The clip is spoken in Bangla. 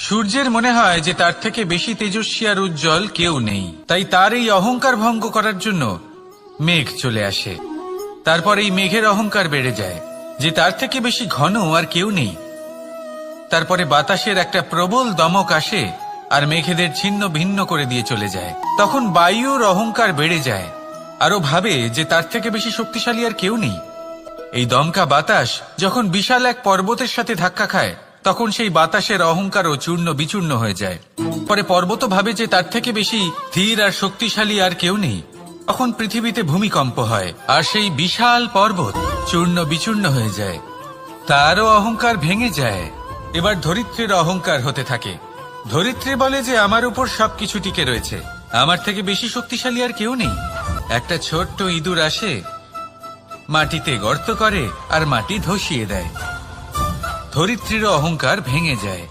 সূর্যের মনে হয় যে তার থেকে বেশি তেজস্বী আর উজ্জ্বল কেউ নেই, তাই তার এই অহংকার ভঙ্গ করার জন্য মেঘ চলে আসে। তারপর এই মেঘের অহংকার বেড়ে যায় যে তার থেকে বেশি ঘন আর কেউ নেই। তারপরে বাতাসের একটা প্রবল দমক আসে আর মেঘেদের ছিন্ন ভিন্ন করে দিয়ে চলে যায়। তখন বায়ুর অহংকার বেড়ে যায়, আরো ভাবে যে তার থেকে বেশি শক্তিশালী আর কেউ নেই। এই দমকা বাতাস যখন বিশাল এক পর্বতের সাথে ধাক্কা খায়, তখন সেই বাতাসের অহংকারও চূর্ণ বিচূর্ণ হয়ে যায়। পরে পর্বত ভাবে যে তার থেকে বেশি ধীর আর শক্তিশালী আর কেউ নেই। তখন পৃথিবীতে ভূমিকম্প হয় আর সেই বিশাল পর্বত চূর্ণ বিচূর্ণ হয়ে যায়। তারও অহংকার ভেঙে যায়। এবার ধরিত্রীর অহংকার হতে থাকে। ধরিত্রী বলে যে আমার উপর সবকিছু টিকে রয়েছে, আমার থেকে বেশি শক্তিশালী আর কেউ নেই। একটা ছোট্ট ইঁদুর আসে, মাটিতে গর্ত করে আর মাটি ধসিয়ে দেয়। ধরিত্রীর অহংকার ভেঙে যায়।